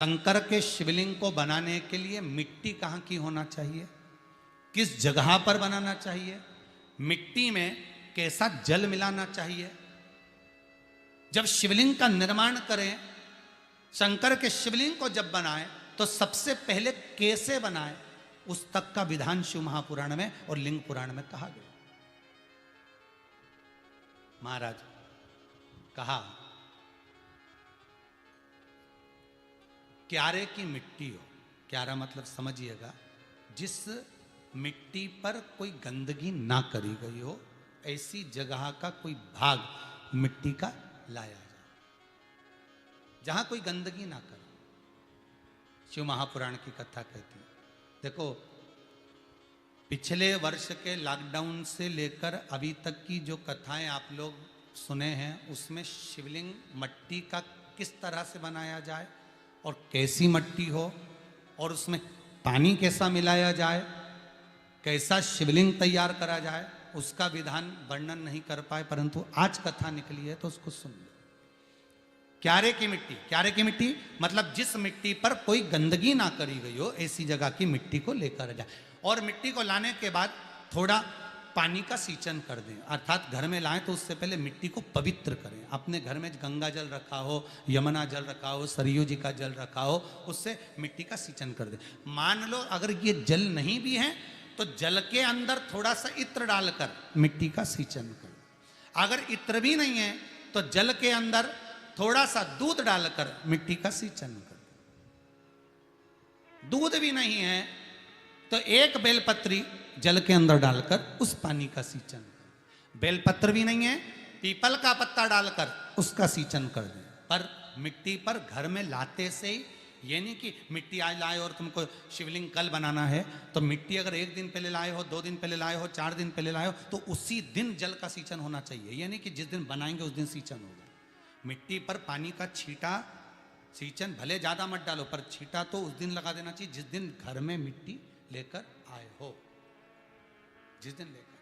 शंकर के शिवलिंग को बनाने के लिए मिट्टी कहाँ की होना चाहिए, किस जगह पर बनाना चाहिए, मिट्टी में कैसा जल मिलाना चाहिए। जब शिवलिंग का निर्माण करें, शंकर के शिवलिंग को जब बनाएं तो सबसे पहले कैसे बनाएं, उस तक का विधान शिव महापुराण में और लिंग पुराण में कहा गया। महाराज कहा क्यारे की मिट्टी हो, क्यारा मतलब समझिएगा जिस मिट्टी पर कोई गंदगी ना करी गई हो, ऐसी जगह का कोई भाग मिट्टी का लाया जाए जहां कोई गंदगी ना करे। शिव महापुराण की कथा कहती है। देखो, पिछले वर्ष के लॉकडाउन से लेकर अभी तक की जो कथाएं आप लोग सुने हैं, उसमें शिवलिंग मट्टी का किस तरह से बनाया जाए और कैसी मट्टी हो और उसमें पानी कैसा मिलाया जाए, कैसा शिवलिंग तैयार करा जाए, उसका विधान वर्णन नहीं कर पाए, परंतु आज कथा निकली है तो उसको सुन लो। क्यारे की मिट्टी, क्यारे की मिट्टी मतलब जिस मिट्टी पर कोई गंदगी ना करी गई हो, ऐसी जगह की मिट्टी को लेकर जाए। और मिट्टी को लाने के बाद थोड़ा पानी का सींचन कर दें, अर्थात घर में लाएं तो उससे पहले मिट्टी को पवित्र करें। अपने घर में गंगा जल रखा हो, यमुना जल रखा हो, सरयू जी का जल रखा हो, उससे मिट्टी का सींचन कर दें। मान लो अगर ये जल नहीं भी है तो जल के अंदर थोड़ा सा इत्र डालकर मिट्टी का सींचन करें। अगर इत्र भी नहीं है तो जल के अंदर थोड़ा सा दूध डालकर मिट्टी का सींचन करें। दूध भी नहीं है तो एक बेलपत्री जल के अंदर डालकर उस पानी का सींचन करें। बेलपत्र भी नहीं है, पीपल का पत्ता डालकर उसका सींचन कर दें। पर मिट्टी पर घर में लाते से ही, ये नहीं कि मिट्टी आज लाए और तुमको शिवलिंग कल बनाना है, तो मिट्टी अगर एक दिन पहले लाए हो, 2 दिन पहले लाए हो, 4 दिन पहले लाए हो, तो उसी दिन जल का सींचन होना चाहिए। ये नहीं कि जिस दिन बनाएंगे उस दिन सींचन होगा। मिट्टी पर पानी का छींटा, सींचन भले ज्यादा मत डालो, पर छींटा तो उस दिन लगा देना चाहिए जिस दिन घर में मिट्टी लेकर आए हो, जिस दिन लेकर।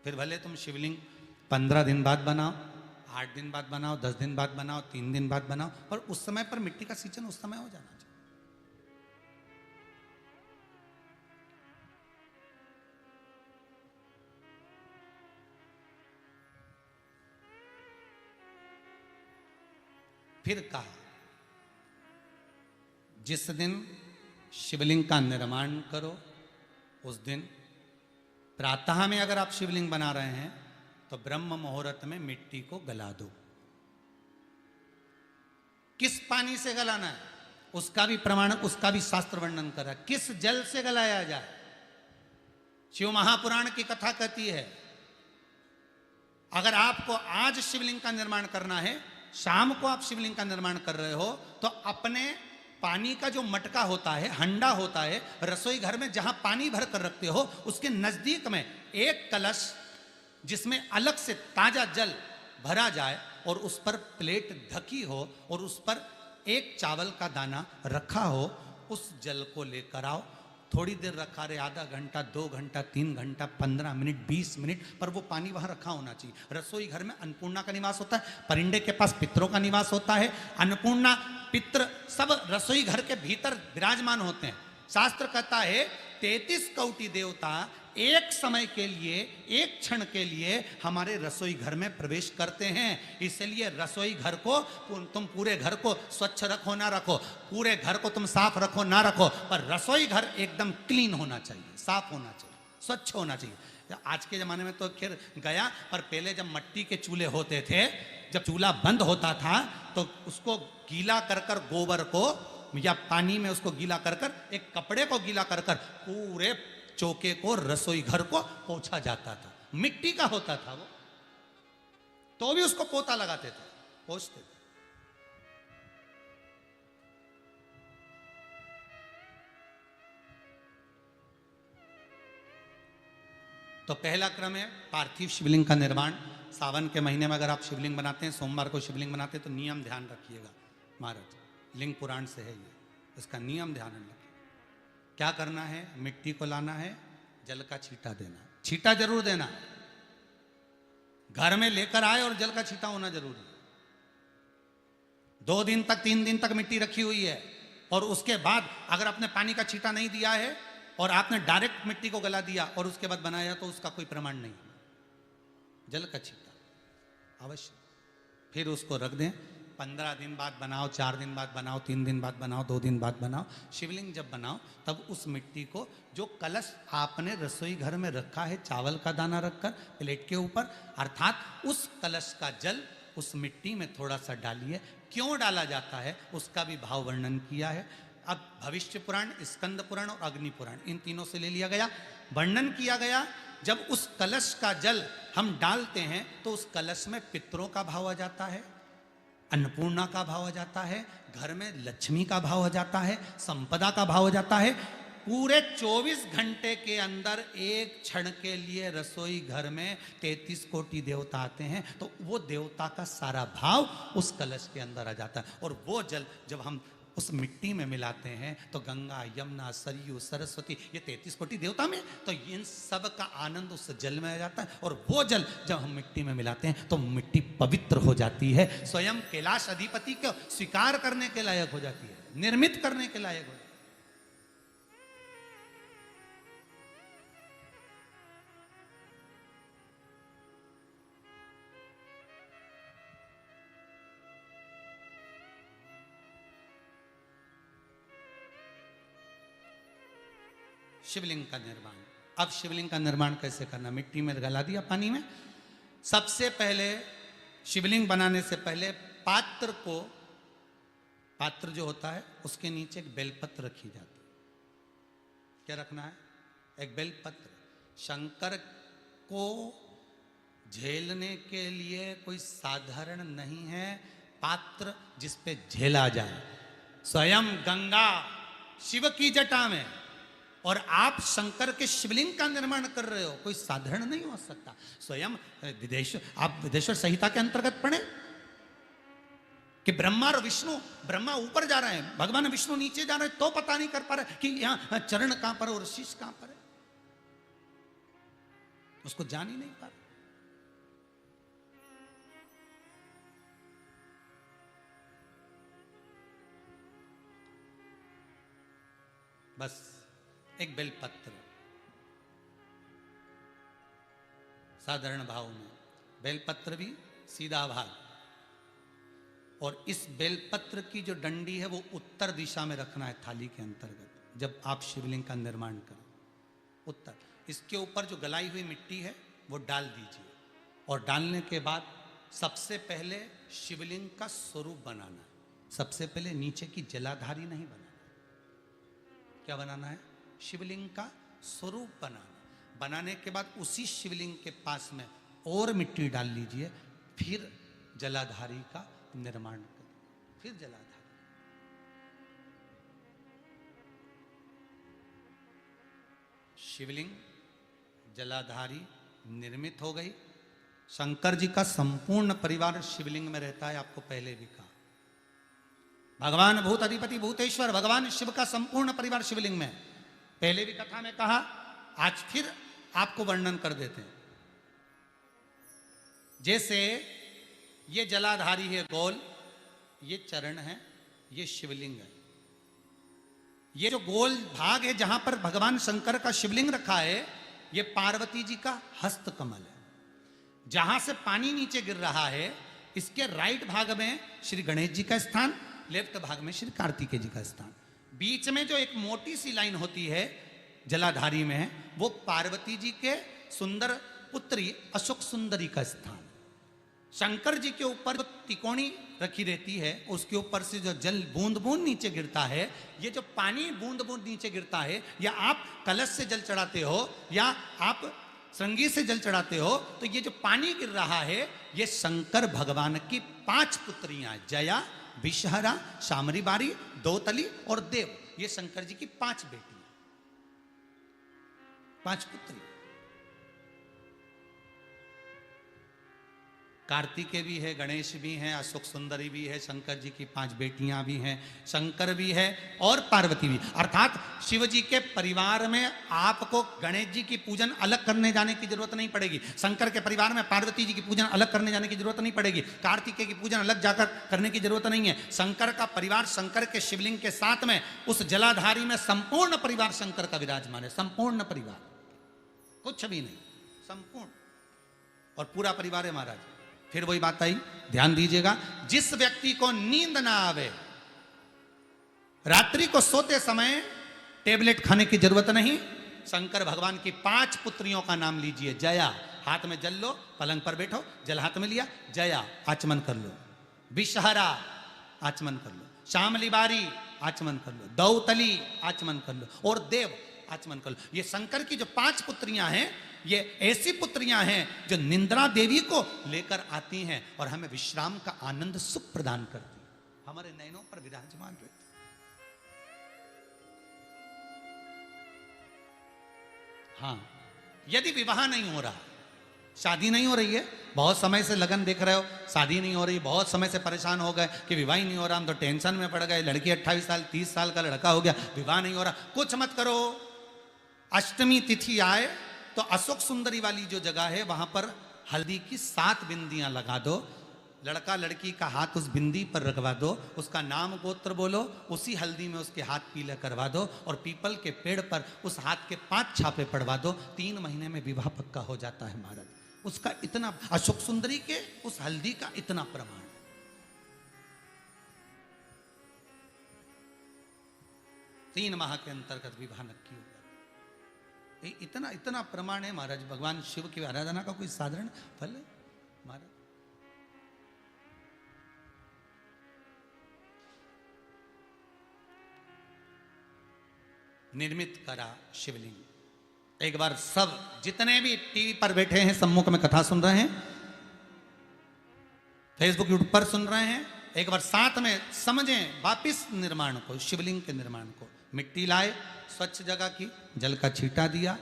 फिर भले तुम शिवलिंग 15 दिन बाद बनाओ, 8 दिन बाद बनाओ, 10 दिन बाद बनाओ, 3 दिन बाद बनाओ, पर उस समय पर मिट्टी का सींचन उस समय हो जाना चाहिए। फिर कहा जिस दिन शिवलिंग का निर्माण करो, उस दिन प्रातः में अगर आप शिवलिंग बना रहे हैं तो ब्रह्म मुहूर्त में मिट्टी को गला दो। किस पानी से गलाना है उसका भी प्रमाण, उसका भी शास्त्र वर्णन करा। किस जल से गलाया जाए, शिव महापुराण की कथा कहती है अगर आपको आज शिवलिंग का निर्माण करना है, शाम को आप शिवलिंग का निर्माण कर रहे हो, तो अपने पानी का जो मटका होता है, हंडा होता है, रसोई घर में जहां पानी भर कर रखते हो, उसके नजदीक में एक कलश जिसमें अलग से ताजा जल भरा जाए और उस पर प्लेट ढकी हो और उस पर एक चावल का दाना रखा हो, उस जल को लेकर आओ। थोड़ी देर रखा रहे, आधा घंटा, 2 घंटा, 3 घंटा, 15 मिनट, 20 मिनट, पर वो पानी वहां रखा होना चाहिए। रसोई घर में अन्नपूर्णा का निवास होता है, परिंदे के पास पितरों का निवास होता है। अन्नपूर्णा, पित्र सब रसोई घर के भीतर विराजमान होते हैं। शास्त्र कहता है 33 कोटि देवता एक समय के लिए, एक क्षण के लिए हमारे रसोई घर में प्रवेश करते हैं। इसलिए रसोई घर को तुम पूरे घर को स्वच्छ रखो ना रखो, पूरे घर को तुम साफ रखो ना रखो, पर रसोई घर एकदम क्लीन होना चाहिए, साफ होना चाहिए, स्वच्छ होना चाहिए। आज के जमाने में तो खैर गया, पर पहले जब मट्टी के चूल्हे होते थे, जब चूल्हा बंद होता था तो उसको गीला कर कर, गोबर को या पानी में उसको गीला कर कर, एक कपड़े को गीला कर कर पूरे चौके को, रसोई घर को पोंछा जाता था। मिट्टी का होता था वो, तो भी उसको पोता लगाते थे, पोंछते थे। तो पहला क्रम है पार्थिव शिवलिंग का निर्माण। सावन के महीने में अगर आप शिवलिंग बनाते हैं, सोमवार को शिवलिंग बनाते हैं, तो नियम ध्यान रखिएगा महाराज, लिंग पुराण से है ये, इसका नियम ध्यान रखिए। क्या करना है, मिट्टी को लाना है, जल का छींटा देना, छींटा जरूर देना, घर में लेकर आए और जल का छींटा होना जरूरी है। 2 दिन तक 3 दिन तक मिट्टी रखी हुई है, और उसके बाद अगर आपने पानी का छींटा नहीं दिया है और आपने डायरेक्ट मिट्टी को गला दिया और उसके बाद बनाया, तो उसका कोई प्रमाण नहीं। जल का छींटा अवश्य। फिर उसको रख दें, 15 दिन बाद बनाओ, 4 दिन बाद बनाओ, 3 दिन बाद बनाओ, 2 दिन बाद बनाओ। शिवलिंग जब बनाओ तब उस मिट्टी को, जो कलश आपने रसोई घर में रखा है चावल का दाना रखकर प्लेट के ऊपर, अर्थात उस कलश का जल उस मिट्टी में थोड़ा सा डालिए। क्यों डाला जाता है उसका भी भाव वर्णन किया है। अब भविष्य पुराण, स्कंद पुराण और अग्नि पुराण, इन तीनों से ले लिया गया। वर्णन किया गया, जब उस कलश का जल हम डालते हैं तो उस कलश में पितरों का भाव आ जाता है, अन्नपूर्णा का भाव आ जाता है, घर में लक्ष्मी का भाव आ जाता है, संपदा का भाव आ जाता है। पूरे 24 घंटे के अंदर एक क्षण के लिए रसोई घर में 33 कोटि देवता आते हैं, तो वो देवता का सारा भाव उस कलश के अंदर आ जाता है। और वो जल जब हम उस मिट्टी में मिलाते हैं तो गंगा, यमुना, सरयू, सरस्वती, ये 33 कोटि देवता में, तो इन सब का आनंद उस जल में आ जाता है। और वो जल जब हम मिट्टी में मिलाते हैं तो मिट्टी पवित्र हो जाती है, स्वयं कैलाश अधिपति को स्वीकार करने के लायक हो जाती है, निर्मित करने के लायक हो जाती है। शिवलिंग का निर्माण। अब शिवलिंग का निर्माण कैसे करना? मिट्टी में गला दिया पानी में। सबसे पहले शिवलिंग बनाने से पहले पात्र को, पात्र जो होता है उसके नीचे एक बेलपत्र रखी जाती है। क्या रखना है? एक बेलपत्र। शंकर को झेलने के लिए कोई साधारण नहीं है पात्र जिस पे झेला जाए। स्वयं गंगा शिव की जटा में, और आप शंकर के शिवलिंग का निर्माण कर रहे हो, कोई साधारण नहीं हो सकता। स्वयं आप विदेश्वर संहिता के अंतर्गत पढ़े कि ब्रह्मा और विष्णु, ब्रह्मा ऊपर जा रहे हैं, भगवान विष्णु नीचे जा रहे हैं, तो पता नहीं कर पा रहे कि यहां चरण कहां पर और शीश कहां पर है, उसको जान ही नहीं पा रहे। बस एक बेलपत्र, साधारण भाव में बेलपत्र भी सीधा भाग, और इस बेलपत्र की जो डंडी है वो उत्तर दिशा में रखना है थाली के अंतर्गत। जब आप शिवलिंग का निर्माण करें उत्तर, इसके ऊपर जो गलाई हुई मिट्टी है वो डाल दीजिए, और डालने के बाद सबसे पहले शिवलिंग का स्वरूप बनाना है। सबसे पहले नीचे की जलाधारी नहीं बनाना, क्या बनाना है? शिवलिंग का स्वरूप बनाना। बनाने के बाद उसी शिवलिंग के पास में और मिट्टी डाल लीजिए, फिर जलाधारी का निर्माण करिए, फिर जलाधारी। शिवलिंग जलाधारी निर्मित हो गई। शंकर जी का संपूर्ण परिवार शिवलिंग में रहता है, आपको पहले भी कहा। भगवान भूत अधिपति भूतेश्वर, भगवान शिव का संपूर्ण परिवार शिवलिंग में, पहले भी कथा में कहा, आज फिर आपको वर्णन कर देते हैं। जैसे ये जलाधारी है गोल, ये चरण है, ये शिवलिंग है। ये जो गोल भाग है जहां पर भगवान शंकर का शिवलिंग रखा है, ये पार्वती जी का हस्त कमल है। जहां से पानी नीचे गिर रहा है, इसके राइट भाग में श्री गणेश जी का स्थान, लेफ्ट भाग में श्री कार्तिकेय जी का स्थान। बीच में जो एक मोटी सी लाइन होती है जलाधारी में है, वो पार्वती जी के सुंदर पुत्री अशोक सुंदरी का स्थान। शंकर जी के ऊपर जो तिकोनी रखी रहती है, उसके ऊपर से जो जल बूंद बूंद नीचे गिरता है, ये जो पानी बूंद बूंद नीचे गिरता है, या आप कलश से जल चढ़ाते हो या आप श्रृंगी से जल चढ़ाते हो, तो ये जो पानी गिर रहा है, ये शंकर भगवान की 5 पुत्रियां, जया, विषहरा, शामरी बारी, दोतली और देव, ये शंकर जी की 5 बेटियां, 5 पुत्री। कार्तिकेय भी है, गणेश भी हैं, अशोक सुंदरी भी है, शंकर जी की 5 बेटियां भी हैं, शंकर भी है और पार्वती भी। अर्थात शिव जी के परिवार में आपको गणेश जी की पूजन अलग करने जाने की जरूरत नहीं पड़ेगी, शंकर के परिवार में पार्वती जी की पूजन अलग करने जाने की जरूरत नहीं पड़ेगी, कार्तिकेय की पूजन अलग जाकर करने की जरूरत नहीं है। शंकर का परिवार शंकर के शिवलिंग के साथ में उस जलाधारी में संपूर्ण परिवार शंकर का विराजमान है, संपूर्ण परिवार, कुछ भी नहीं, संपूर्ण और पूरा परिवार है महाराज। फिर वही बात आई, ध्यान दीजिएगा, जिस व्यक्ति को नींद ना आवे, रात्रि को सोते समय टेबलेट खाने की जरूरत नहीं, शंकर भगवान की 5 पुत्रियों का नाम लीजिए। जया, हाथ में जल लो, पलंग पर बैठो, जल हाथ में लिया, जया आचमन कर लो, विषहरा आचमन कर लो, श्यामली बारी आचमन कर लो, दौतली आचमन कर लो और देव आचमन कर लो। ये शंकर की जो 5 पुत्रियां हैं, ये ऐसी पुत्रियां हैं जो निंद्रा देवी को लेकर आती हैं और हमें विश्राम का आनंद सुख प्रदान करती हैं, हमारे नयनों पर विराजमान रहती। हाँ, यदि विवाह नहीं हो रहा, शादी नहीं हो रही है, बहुत समय से लगन देख रहे हो, शादी नहीं हो रही, बहुत समय से परेशान हो गए कि विवाह ही नहीं हो रहा, हम तो टेंशन में पड़ गए, लड़की 28 साल 30 साल का लड़का हो गया, विवाह नहीं हो रहा, कुछ मत करो। अष्टमी तिथि आए तो अशोक सुंदरी वाली जो जगह है वहां पर हल्दी की 7 बिंदियां लगा दो, लड़का लड़की का हाथ उस बिंदी पर रखवा दो, उसका नाम गोत्र बोलो, उसी हल्दी में उसके हाथ पीले करवा दो और पीपल के पेड़ पर उस हाथ के 5 छापे पड़वा दो, 3 महीने में विवाह पक्का हो जाता है महाराज। उसका इतना, अशोक सुंदरी के उस हल्दी का इतना प्रमाण, 3 माह के अंतर्गत विवाह नक्की होगा। इतना इतना प्रमाण है महाराज, भगवान शिव की आराधना का कोई साधारण फल है महाराज। निर्मित करा शिवलिंग। एक बार सब जितने भी टीवी पर बैठे हैं, सम्मुख में कथा सुन रहे हैं, फेसबुक यूट्यूब पर सुन रहे हैं, एक बार साथ में समझें वापिस निर्माण को, शिवलिंग के निर्माण को। मिट्टी लाए, स्वच्छ जगह की, जल का छींटा दिया,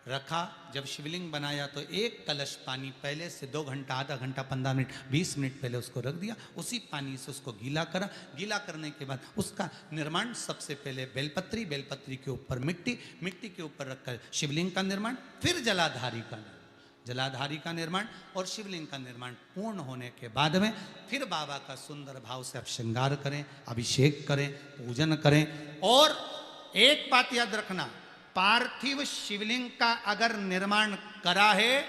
रखा। जब शिवलिंग बनाया तो 1 कलश पानी पहले से 2 घंटा, आधा घंटा, 15 मिनट, 20 मिनट पहले उसको रख दिया, उसी पानी से उसको गीला करा। गीला करने के बाद उसका निर्माण सबसे पहले बेलपत्री, बेलपत्री के ऊपर मिट्टी, मिट्टी के ऊपर रखकर शिवलिंग का निर्माण, फिर जलाधारी का निर्माण, जलाधारी का निर्माण और शिवलिंग का निर्माण पूर्ण होने के बाद में फिर बाबा का सुंदर भाव से आप श्रृंगार करें, अभिषेक करें, पूजन करें। और एक बात याद रखना, पार्थिव शिवलिंग का अगर निर्माण करा है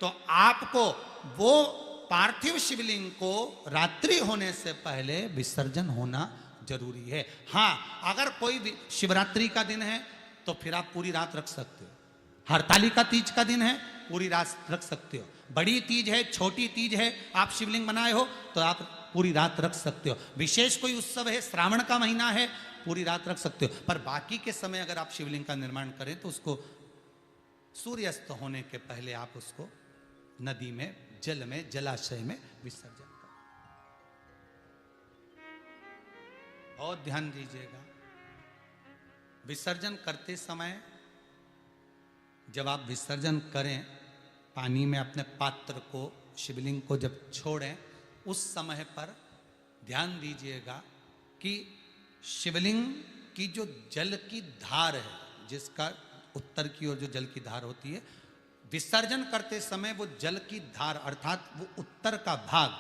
तो आपको वो पार्थिव शिवलिंग को रात्रि होने से पहले विसर्जन होना जरूरी है। हाँ, अगर कोई शिवरात्रि का दिन है तो फिर आप पूरी रात रख सकते हो, हरतालिका तीज का दिन है पूरी रात रख सकते हो, बड़ी तीज है, छोटी तीज है, आप शिवलिंग बनाए हो तो आप पूरी रात रख सकते हो, विशेष कोई उत्सव है, श्रावण का महीना है, पूरी रात रख सकते हो। पर बाकी के समय अगर आप शिवलिंग का निर्माण करें तो उसको सूर्यास्त होने के पहले आप उसको नदी में, जल में, जलाशय में विसर्जन करें। बहुत ध्यान दीजिएगा, विसर्जन करते समय जब आप विसर्जन करें, पानी में अपने पात्र को, शिवलिंग को जब छोड़ें, उस समय पर ध्यान दीजिएगा कि शिवलिंग की जो जल की धार है, जिसका उत्तर की ओर जो जल की धार होती है, विसर्जन करते समय वो जल की धार अर्थात वो उत्तर का भाग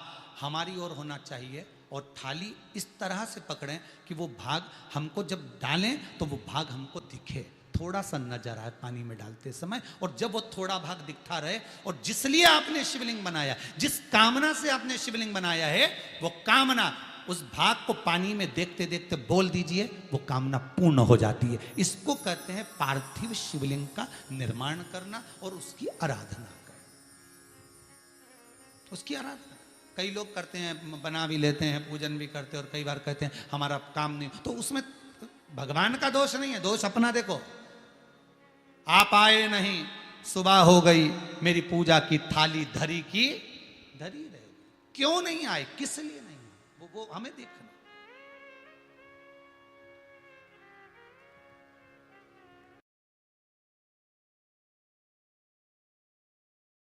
हमारी ओर होना चाहिए और थाली इस तरह से पकड़ें कि वो भाग हमको जब डालें तो वो भाग हमको दिखे, थोड़ा सा नजर आए पानी में डालते समय। और जब वो थोड़ा भाग दिखता रहे, और जिस लिए आपने शिवलिंग बनाया, जिस कामना से आपने शिवलिंग बनाया है, वो कामना उस भाग को पानी में देखते देखते बोल दीजिए, वो कामना पूर्ण हो जाती है। इसको कहते हैं पार्थिव शिवलिंग का निर्माण करना और उसकी आराधना करना, उसकी आराधना। कई लोग करते हैं, बना भी लेते हैं, पूजन भी करते हैं, और कई बार कहते हैं हमारा काम नहीं, तो उसमें भगवान का दोष नहीं है, दोष अपना। देखो, आप आए नहीं, सुबह हो गई, मेरी पूजा की थाली धरी की धरी रहे, क्यों नहीं आए, किस लिए नहीं, वो हमें देखना।